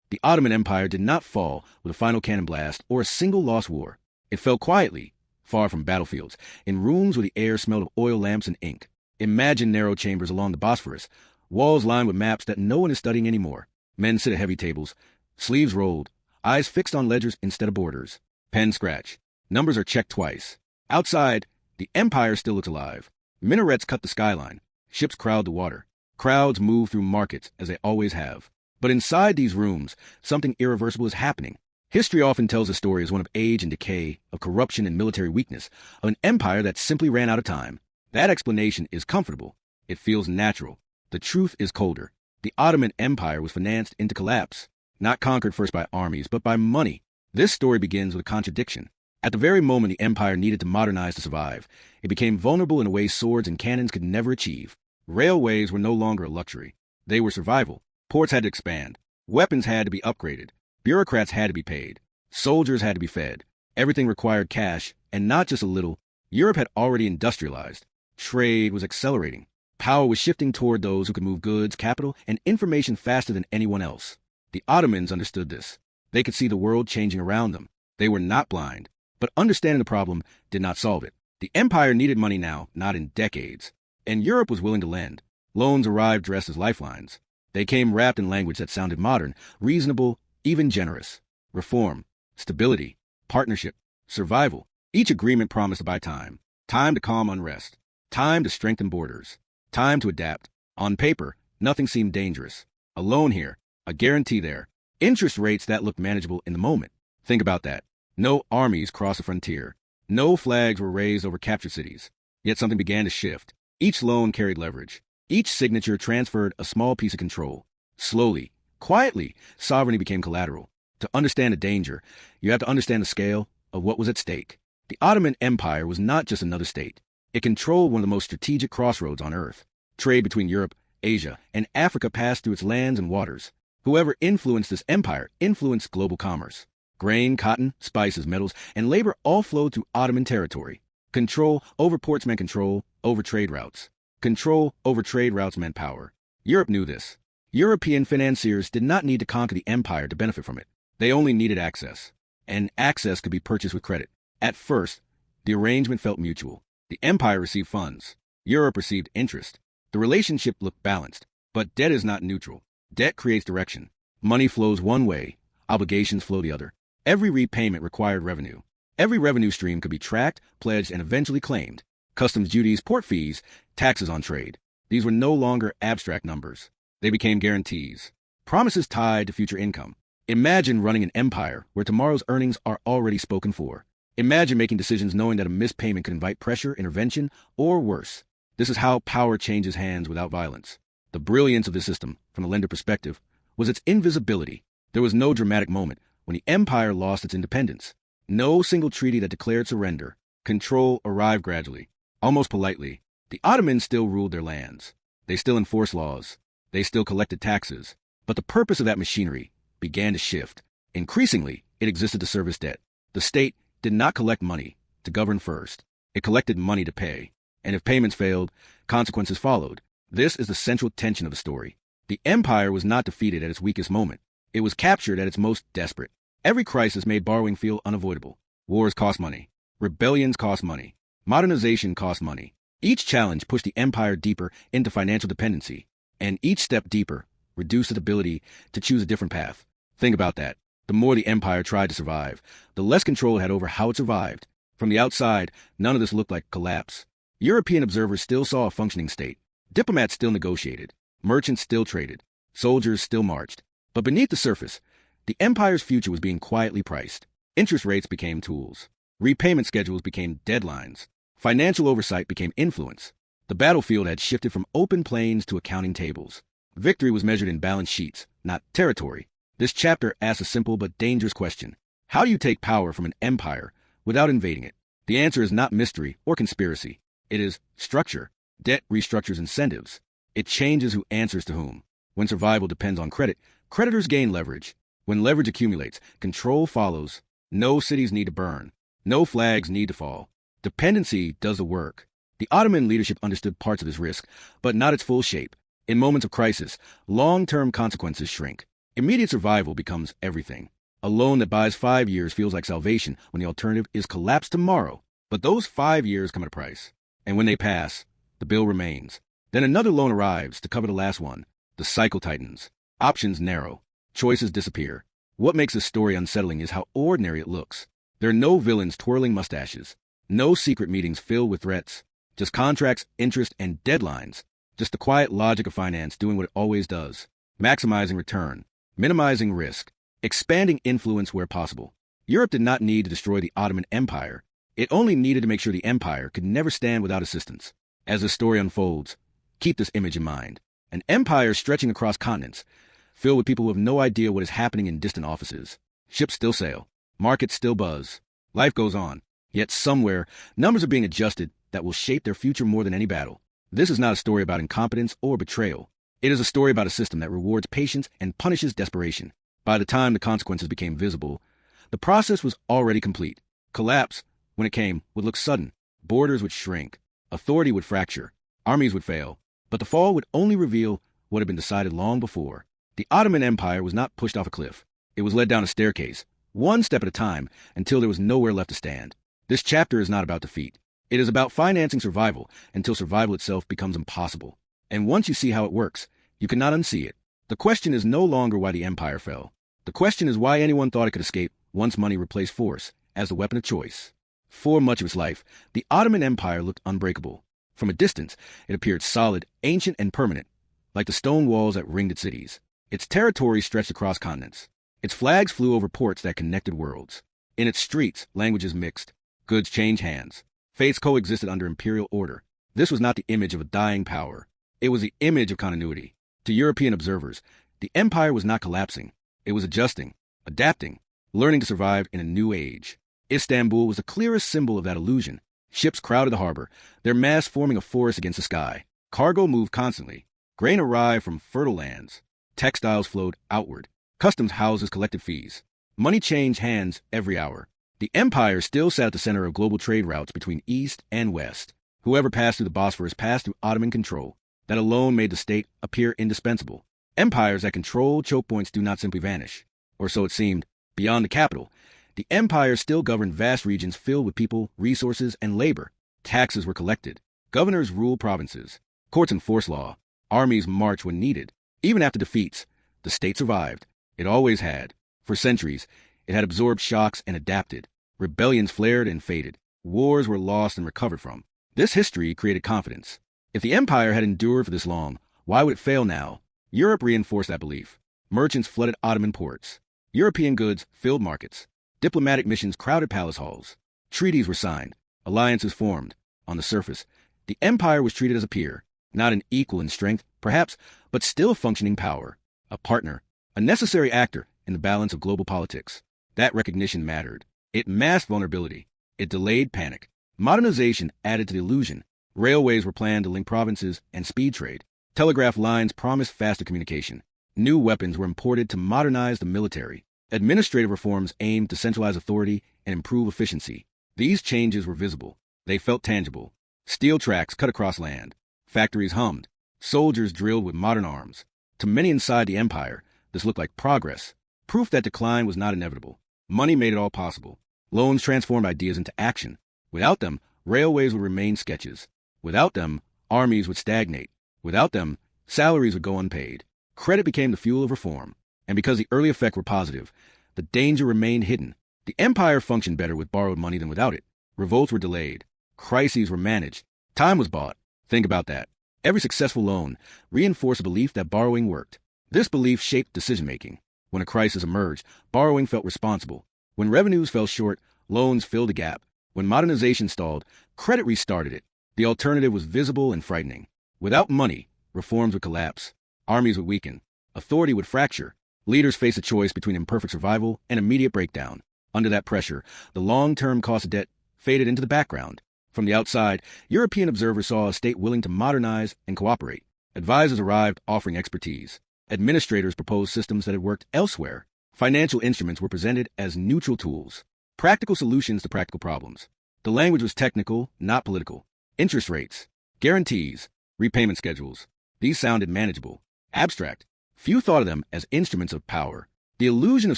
The Ottoman Empire did not fall with a final cannon blast or a single lost war. It fell quietly, far from battlefields, in rooms where the air smelled of oil lamps and ink. Imagine narrow chambers along the Bosphorus, walls lined with maps that no one is studying anymore. Men sit at heavy tables, sleeves rolled, eyes fixed on ledgers instead of borders. Pen scratch. Numbers are checked twice. Outside, the empire still looks alive. Minarets cut the skyline. Ships crowd the water. Crowds move through markets, as they always have. But inside these rooms, something irreversible is happening. History often tells a story as one of age and decay, of corruption and military weakness, of an empire that simply ran out of time. That explanation is comfortable. It feels natural. The truth is colder. The Ottoman Empire was financed into collapse, not conquered first by armies, but by money. This story begins with a contradiction. At the very moment the empire needed to modernize to survive, it became vulnerable in a way swords and cannons could never achieve. Railways were no longer a luxury. They were survival. Ports had to expand. Weapons had to be upgraded. Bureaucrats had to be paid. Soldiers had to be fed. Everything required cash, and not just a little. Europe had already industrialized. Trade was accelerating. Power was shifting toward those who could move goods, capital, and information faster than anyone else. The Ottomans understood this. They could see the world changing around them. They were not blind. But understanding the problem did not solve it. The empire needed money now, not in decades. And Europe was willing to lend. Loans arrived dressed as lifelines. They came wrapped in language that sounded modern, reasonable, even generous. Reform, stability, partnership, survival. Each agreement promised to buy time. Time to calm unrest. Time to strengthen borders. Time to adapt. On paper, nothing seemed dangerous. A loan here, a guarantee there. Interest rates that looked manageable in the moment. Think about that. No armies crossed the frontier. No flags were raised over captured cities. Yet something began to shift. Each loan carried leverage. Each signature transferred a small piece of control. Slowly, quietly, sovereignty became collateral. To understand the danger, you have to understand the scale of what was at stake. The Ottoman Empire was not just another state. It controlled one of the most strategic crossroads on Earth. Trade between Europe, Asia, and Africa passed through its lands and waters. Whoever influenced this empire influenced global commerce. Grain, cotton, spices, metals, and labor all flowed through Ottoman territory. Control over ports meant control over trade routes. Control over trade routes meant power. Europe knew this. European financiers did not need to conquer the empire to benefit from it. They only needed access. And access could be purchased with credit. At first, the arrangement felt mutual. The empire received funds. Europe received interest. The relationship looked balanced. But debt is not neutral. Debt creates direction. Money flows one way. Obligations flow the other. Every repayment required revenue. Every revenue stream could be tracked, pledged, and eventually claimed. Customs duties, port fees, taxes on trade. These were no longer abstract numbers. They became guarantees. Promises tied to future income. Imagine running an empire where tomorrow's earnings are already spoken for. Imagine making decisions knowing that a missed payment could invite pressure, intervention, or worse. This is how power changes hands without violence. The brilliance of this system, from the lender perspective, was its invisibility. There was no dramatic moment when the empire lost its independence. No single treaty that declared surrender. Control arrived gradually, almost politely. The Ottomans still ruled their lands. They still enforced laws. They still collected taxes. But the purpose of that machinery began to shift. Increasingly, it existed to service debt. The state did not collect money to govern first. It collected money to pay. And if payments failed, consequences followed. This is the central tension of the story. The empire was not defeated at its weakest moment. It was captured at its most desperate. Every crisis made borrowing feel unavoidable. Wars cost money. Rebellions cost money. Modernization cost money. Each challenge pushed the empire deeper into financial dependency. And each step deeper reduced its ability to choose a different path. Think about that. The more the empire tried to survive, the less control it had over how it survived. From the outside, none of this looked like collapse. European observers still saw a functioning state. Diplomats still negotiated. Merchants still traded. Soldiers still marched. But beneath the surface, the empire's future was being quietly priced. Interest rates became tools. Repayment schedules became deadlines. Financial oversight became influence. The battlefield had shifted from open plains to accounting tables. Victory was measured in balance sheets, not territory. This chapter asks a simple but dangerous question. How do you take power from an empire without invading it? The answer is not mystery or conspiracy. It is structure. Debt restructures incentives. It changes who answers to whom. When survival depends on credit, creditors gain leverage. When leverage accumulates, control follows. No cities need to burn. No flags need to fall. Dependency does the work. The Ottoman leadership understood parts of this risk, but not its full shape. In moments of crisis, long-term consequences shrink. Immediate survival becomes everything. A loan that buys 5 years feels like salvation when the alternative is collapse tomorrow. But those 5 years come at a price. And when they pass, the bill remains. Then another loan arrives to cover the last one. The cycle tightens. Options narrow. Choices disappear. What makes this story unsettling is how ordinary it looks. There are no villains twirling mustaches. No secret meetings filled with threats. Just contracts, interest, and deadlines. Just the quiet logic of finance doing what it always does. Maximizing return. Minimizing risk. Expanding influence where possible. Europe did not need to destroy the Ottoman Empire. It only needed to make sure the empire could never stand without assistance. As the story unfolds, keep this image in mind. An empire stretching across continents, filled with people who have no idea what is happening in distant offices. Ships still sail. Markets still buzz. Life goes on. Yet somewhere, numbers are being adjusted that will shape their future more than any battle. This is not a story about incompetence or betrayal. It is a story about a system that rewards patience and punishes desperation. By the time the consequences became visible, the process was already complete. Collapse, when it came, would look sudden. Borders would shrink. Authority would fracture. Armies would fail. But the fall would only reveal what had been decided long before. The Ottoman Empire was not pushed off a cliff. It was led down a staircase, one step at a time, until there was nowhere left to stand. This chapter is not about defeat. It is about financing survival until survival itself becomes impossible. And once you see how it works, you cannot unsee it. The question is no longer why the empire fell. The question is why anyone thought it could escape once money replaced force as the weapon of choice. For much of its life, the Ottoman Empire looked unbreakable. From a distance, it appeared solid, ancient, and permanent, like the stone walls that ringed its cities. Its territory stretched across continents. Its flags flew over ports that connected worlds. In its streets, languages mixed. Goods changed hands. Faiths coexisted under imperial order. This was not the image of a dying power. It was the image of continuity. To European observers, the empire was not collapsing. It was adjusting, adapting, learning to survive in a new age. Istanbul was the clearest symbol of that illusion. Ships crowded the harbor, their masts forming a forest against the sky. Cargo moved constantly. Grain arrived from fertile lands. Textiles flowed outward. Customs houses collected fees. Money changed hands every hour. The empire still sat at the center of global trade routes between east and west. Whoever passed through the Bosphorus passed through Ottoman control. That alone made the state appear indispensable. Empires that control choke points do not simply vanish. Or so it seemed. Beyond the capital, the empire still governed vast regions filled with people, resources, and labor. Taxes were collected. Governors ruled provinces. Courts enforced law. Armies marched when needed. Even after defeats, the state survived. It always had. For centuries, it had absorbed shocks and adapted. Rebellions flared and faded. Wars were lost and recovered from. This history created confidence. If the empire had endured for this long, why would it fail now? Europe reinforced that belief. Merchants flooded Ottoman ports. European goods filled markets. Diplomatic missions crowded palace halls. Treaties were signed. Alliances formed. On the surface, the empire was treated as a peer, not an equal in strength, perhaps, but still a functioning power. A partner. A necessary actor in the balance of global politics. That recognition mattered. It masked vulnerability. It delayed panic. Modernization added to the illusion. Railways were planned to link provinces and speed trade. Telegraph lines promised faster communication. New weapons were imported to modernize the military. Administrative reforms aimed to centralize authority and improve efficiency. These changes were visible. They felt tangible. Steel tracks cut across land. Factories hummed. Soldiers drilled with modern arms. To many inside the empire, this looked like progress. Proof that decline was not inevitable. Money made it all possible. Loans transformed ideas into action. Without them, railways would remain sketches. Without them, armies would stagnate. Without them, salaries would go unpaid. Credit became the fuel of reform. And because the early effects were positive, the danger remained hidden. The empire functioned better with borrowed money than without it. Revolts were delayed. Crises were managed. Time was bought. Think about that. Every successful loan reinforced a belief that borrowing worked. This belief shaped decision-making. When a crisis emerged, borrowing felt responsible. When revenues fell short, loans filled the gap. When modernization stalled, credit restarted it. The alternative was visible and frightening. Without money, reforms would collapse. Armies would weaken. Authority would fracture. Leaders faced a choice between imperfect survival and immediate breakdown. Under that pressure, the long-term cost of debt faded into the background. From the outside, European observers saw a state willing to modernize and cooperate. Advisors arrived offering expertise. Administrators proposed systems that had worked elsewhere. Financial instruments were presented as neutral tools. Practical solutions to practical problems. The language was technical, not political. Interest rates, guarantees, repayment schedules. These sounded manageable. Abstract. Few thought of them as instruments of power. The illusion of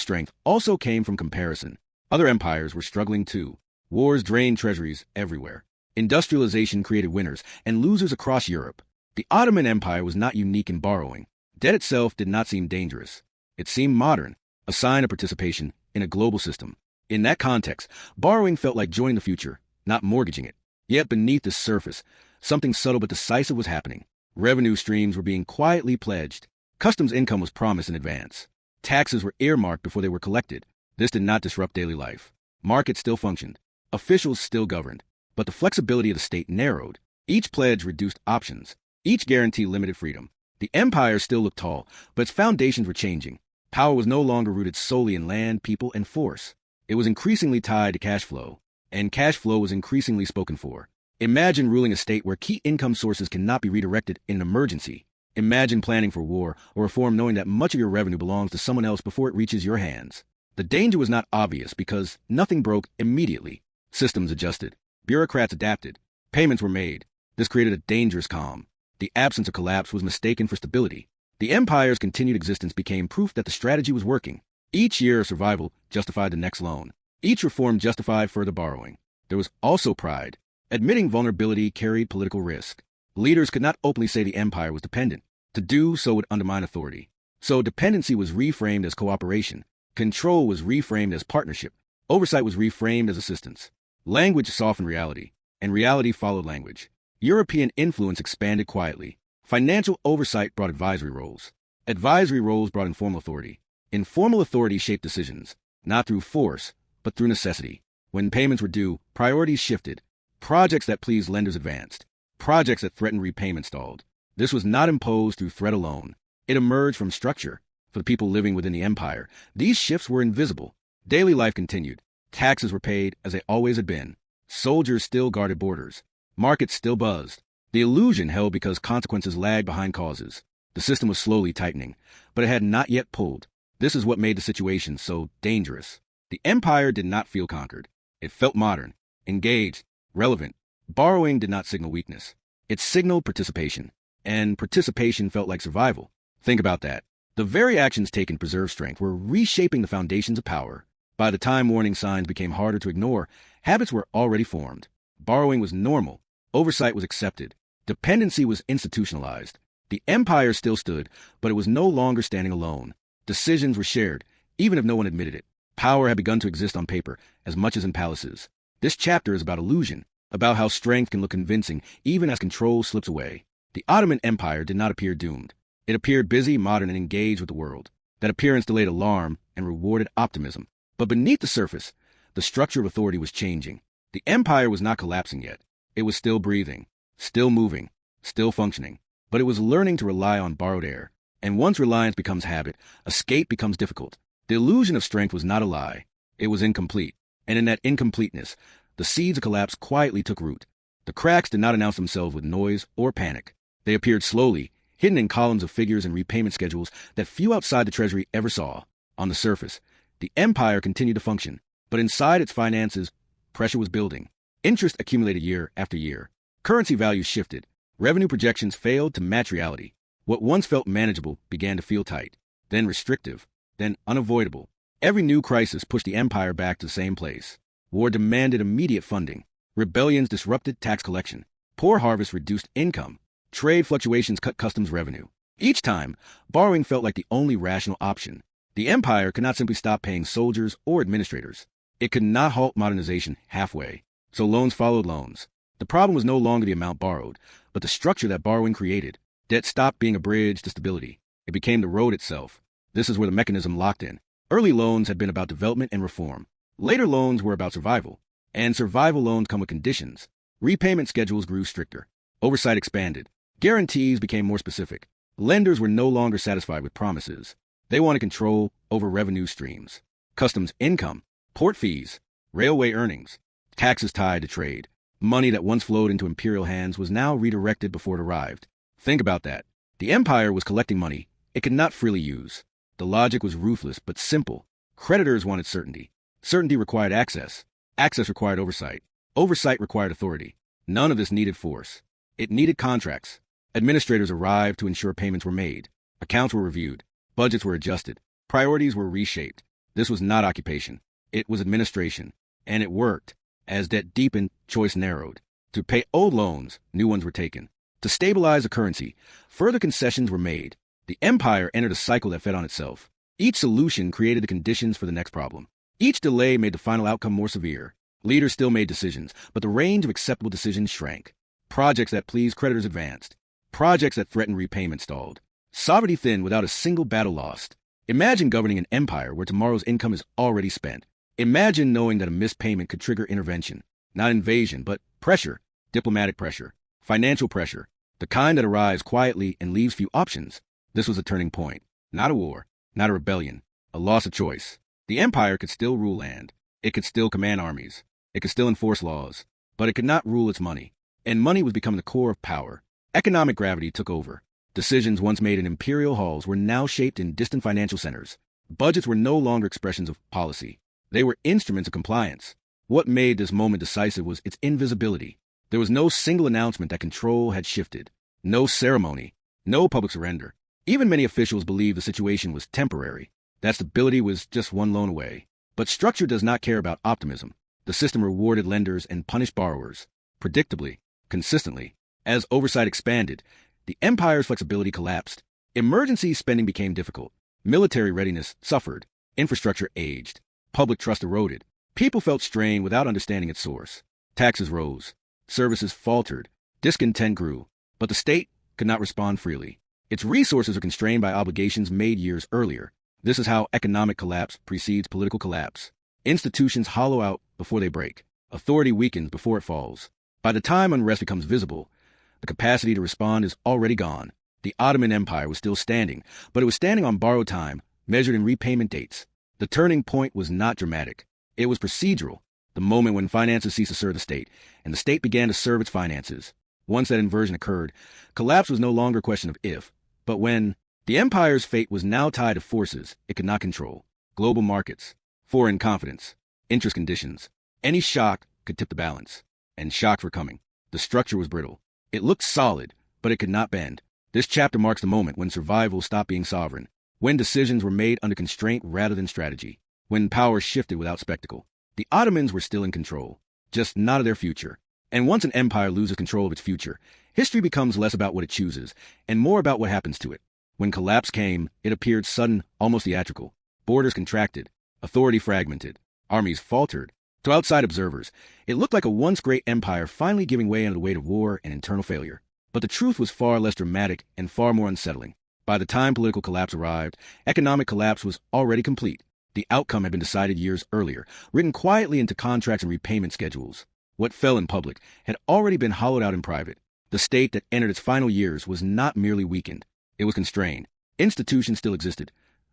strength also came from comparison. Other empires were struggling too. Wars drained treasuries everywhere. Industrialization created winners and losers across Europe. The Ottoman Empire was not unique in borrowing. Debt itself did not seem dangerous. It seemed modern, a sign of participation in a global system. In that context, borrowing felt like joining the future, not mortgaging it. Yet beneath the surface, something subtle but decisive was happening. Revenue streams were being quietly pledged. Customs income was promised in advance. Taxes were earmarked before they were collected. This did not disrupt daily life. Markets still functioned. Officials still governed. But the flexibility of the state narrowed. Each pledge reduced options. Each guarantee limited freedom. The empire still looked tall, but its foundations were changing. Power was no longer rooted solely in land, people, and force. It was increasingly tied to cash flow. And cash flow was increasingly spoken for. Imagine ruling a state where key income sources cannot be redirected in an emergency. Imagine planning for war or reform knowing that much of your revenue belongs to someone else before it reaches your hands. The danger was not obvious because nothing broke immediately. Systems adjusted. Bureaucrats adapted. Payments were made. This created a dangerous calm. The absence of collapse was mistaken for stability. The empire's continued existence became proof that the strategy was working. Each year of survival justified the next loan. Each reform justified further borrowing. There was also pride. Admitting vulnerability carried political risk. Leaders could not openly say the empire was dependent. To do so would undermine authority. So dependency was reframed as cooperation. Control was reframed as partnership. Oversight was reframed as assistance. Language softened reality, and reality followed language. European influence expanded quietly. Financial oversight brought advisory roles. Advisory roles brought informal authority. Informal authority shaped decisions, not through force, but through necessity. When payments were due, priorities shifted. Projects that pleased lenders advanced. Projects that threatened repayment stalled. This was not imposed through threat alone. It emerged from structure. For the people living within the empire, these shifts were invisible. Daily life continued. Taxes were paid as they always had been. Soldiers still guarded borders. Markets still buzzed. The illusion held because consequences lagged behind causes. The system was slowly tightening, but it had not yet pulled. This is what made the situation so dangerous. The empire did not feel conquered. It felt modern, engaged, relevant. Borrowing did not signal weakness. It signaled participation. And participation felt like survival. Think about that. The very actions taken to preserve strength were reshaping the foundations of power. By the time warning signs became harder to ignore, habits were already formed. Borrowing was normal. Oversight was accepted. Dependency was institutionalized. The empire still stood, but it was no longer standing alone. Decisions were shared, even if no one admitted it. Power had begun to exist on paper, as much as in palaces. This chapter is about illusion, about how strength can look convincing even as control slips away. The Ottoman Empire did not appear doomed. It appeared busy, modern, and engaged with the world. That appearance delayed alarm and rewarded optimism. But beneath the surface, the structure of authority was changing. The empire was not collapsing yet. It was still breathing, still moving, still functioning. But it was learning to rely on borrowed air. And once reliance becomes habit, escape becomes difficult. The illusion of strength was not a lie. It was incomplete. And in that incompleteness, the seeds of collapse quietly took root. The cracks did not announce themselves with noise or panic. They appeared slowly, hidden in columns of figures and repayment schedules that few outside the treasury ever saw. On the surface, the empire continued to function, but inside its finances, pressure was building. Interest accumulated year after year. Currency values shifted. Revenue projections failed to match reality. What once felt manageable began to feel tight, then restrictive, then unavoidable. Every new crisis pushed the empire back to the same place. War demanded immediate funding. Rebellions disrupted tax collection. Poor harvests reduced income. Trade fluctuations cut customs revenue. Each time, borrowing felt like the only rational option. The empire could not simply stop paying soldiers or administrators. It could not halt modernization halfway. So loans followed loans. The problem was no longer the amount borrowed, but the structure that borrowing created. Debt stopped being a bridge to stability. It became the road itself. This is where the mechanism locked in. Early loans had been about development and reform. Later loans were about survival. And survival loans come with conditions. Repayment schedules grew stricter. Oversight expanded. Guarantees became more specific. Lenders were no longer satisfied with promises. They wanted control over revenue streams. Customs income, port fees, railway earnings, taxes tied to trade. Money that once flowed into imperial hands was now redirected before it arrived. Think about that. The empire was collecting money it could not freely use. The logic was ruthless but simple. Creditors wanted certainty. Certainty required access. Access required oversight. Oversight required authority. None of this needed force. It needed contracts. Administrators arrived to ensure payments were made. Accounts were reviewed. Budgets were adjusted. Priorities were reshaped. This was not occupation. It was administration. And it worked. As debt deepened, choice narrowed. To pay old loans, new ones were taken. To stabilize the currency, further concessions were made. The empire entered a cycle that fed on itself. Each solution created the conditions for the next problem. Each delay made the final outcome more severe. Leaders still made decisions, but the range of acceptable decisions shrank. Projects that pleased creditors advanced. Projects that threatened repayment stalled. Sovereignty thinned without a single battle lost. Imagine governing an empire where tomorrow's income is already spent. Imagine knowing that a missed payment could trigger intervention. Not invasion, but pressure. Diplomatic pressure. Financial pressure. The kind that arrives quietly and leaves few options. This was a turning point. Not a war. Not a rebellion. A loss of choice. The empire could still rule land. It could still command armies. It could still enforce laws. But it could not rule its money. And money was becoming the core of power. Economic gravity took over. Decisions once made in imperial halls were now shaped in distant financial centers. Budgets were no longer expressions of policy. They were instruments of compliance. What made this moment decisive was its invisibility. There was no single announcement that control had shifted. No ceremony. No public surrender. Even many officials believed the situation was temporary. That stability was just one loan away. But structure does not care about optimism. The system rewarded lenders and punished borrowers. Predictably, consistently. As oversight expanded, the empire's flexibility collapsed. Emergency spending became difficult. Military readiness suffered. Infrastructure aged. Public trust eroded. People felt strain without understanding its source. Taxes rose. Services faltered. Discontent grew. But the state could not respond freely. Its resources are constrained by obligations made years earlier. This is how economic collapse precedes political collapse. Institutions hollow out before they break. Authority weakens before it falls. By the time unrest becomes visible, the capacity to respond is already gone. The Ottoman Empire was still standing, but it was standing on borrowed time, measured in repayment dates. The turning point was not dramatic. It was procedural, the moment when finances ceased to serve the state, and the state began to serve its finances. Once that inversion occurred, collapse was no longer a question of if, but when. The empire's fate was now tied to forces it could not control. Global markets, foreign confidence, interest conditions. Any shock could tip the balance. And shocks were coming. The structure was brittle. It looked solid, but it could not bend. This chapter marks the moment when survival stopped being sovereign, when decisions were made under constraint rather than strategy, when power shifted without spectacle. The Ottomans were still in control, just not of their future. And once an empire loses control of its future, history becomes less about what it chooses and more about what happens to it. When collapse came, it appeared sudden, almost theatrical. Borders contracted, authority fragmented, armies faltered. To outside observers, it looked like a once great empire finally giving way under the weight of war and internal failure. But the truth was far less dramatic and far more unsettling. By the time political collapse arrived, economic collapse was already complete. The outcome had been decided years earlier, written quietly into contracts and repayment schedules. What fell in public had already been hollowed out in private. The state that entered its final years was not merely weakened. It was constrained. Institutions still existed,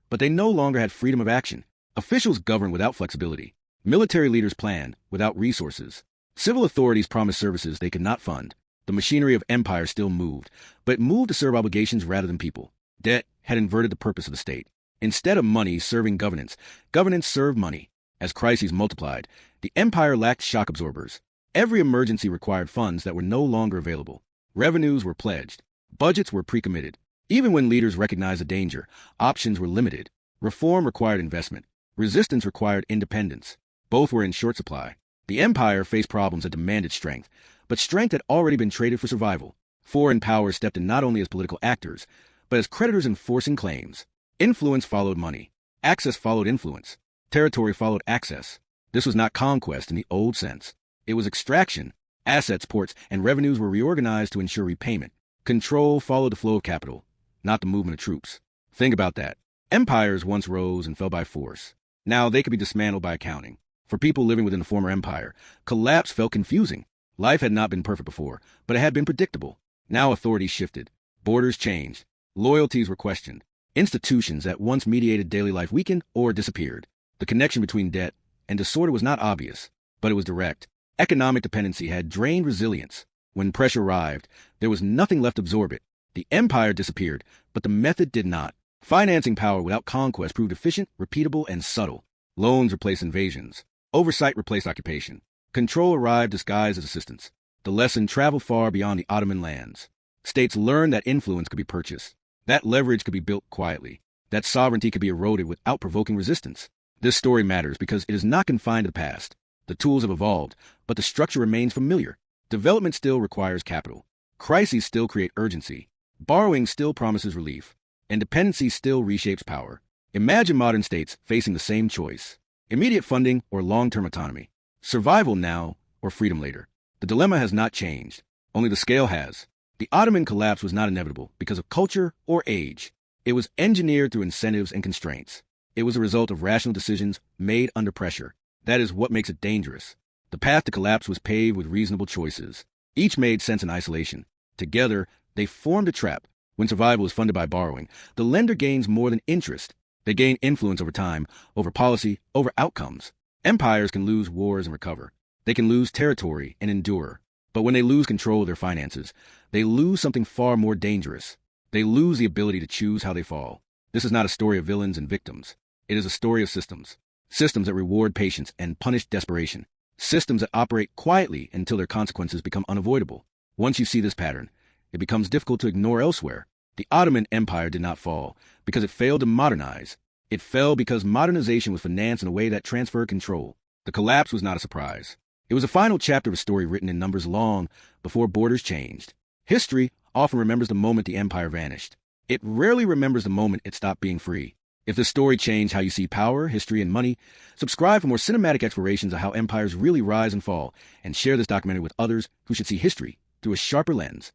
but they no longer had freedom of action. Officials governed without flexibility. Military leaders planned without resources. Civil authorities promised services they could not fund. The machinery of empire still moved, but it moved to serve obligations rather than people. Debt had inverted the purpose of the state. Instead of money serving governance, governance served money. As crises multiplied, the empire lacked shock absorbers. Every emergency required funds that were no longer available. Revenues were pledged. Budgets were pre-committed. Even when leaders recognized the danger, options were limited. Reform required investment. Resistance required independence. Both were in short supply. The empire faced problems that demanded strength, but strength had already been traded for survival. Foreign powers stepped in not only as political actors, but as creditors enforcing claims. Influence followed money. Access followed influence. Territory followed access. This was not conquest in the old sense. It was extraction. Assets, ports, and revenues were reorganized to ensure repayment. Control followed the flow of capital, not the movement of troops. Think about that. Empires once rose and fell by force. Now they could be dismantled by accounting. For people living within the former empire, collapse felt confusing. Life had not been perfect before, but it had been predictable. Now authority shifted. Borders changed. Loyalties were questioned. Institutions that once mediated daily life weakened or disappeared. The connection between debt and disorder was not obvious, but it was direct. Economic dependency had drained resilience. When pressure arrived, there was nothing left to absorb it. The empire disappeared, but the method did not. Financing power without conquest proved efficient, repeatable, and subtle. Loans replaced invasions. Oversight replaced occupation. Control arrived disguised as assistance. The lesson traveled far beyond the Ottoman lands. States learned that influence could be purchased. That leverage could be built quietly. that sovereignty could be eroded without provoking resistance. This story matters because it is not confined to the past. The tools have evolved, but the structure remains familiar. Development still requires capital. Crises still create urgency. Borrowing still promises relief. And dependency still reshapes power. Imagine modern states facing the same choice: immediate funding or long-term autonomy. Survival now or freedom later. The dilemma has not changed. Only the scale has. The Ottoman collapse was not inevitable because of culture or age. It was engineered through incentives and constraints. It was a result of rational decisions made under pressure. That is what makes it dangerous. The path to collapse was paved with reasonable choices. Each made sense in isolation. Together, they formed a trap. When survival is funded by borrowing, the lender gains more than interest. They gain influence over time, over policy, over outcomes. Empires can lose wars and recover. They can lose territory and endure. But when they lose control of their finances, they lose something far more dangerous. They lose the ability to choose how they fall. This is not a story of villains and victims. It is a story of systems. Systems that reward patience and punish desperation. Systems that operate quietly until their consequences become unavoidable. Once you see this pattern, it becomes difficult to ignore elsewhere. The Ottoman Empire did not fall because it failed to modernize. It fell because modernization was financed in a way that transferred control. The collapse was not a surprise. It was a final chapter of a story written in numbers long before borders changed. History often remembers the moment the empire vanished. It rarely remembers the moment it stopped being free. If this story changed how you see power, history, and money, subscribe for more cinematic explorations of how empires really rise and fall, and share this documentary with others who should see history through a sharper lens.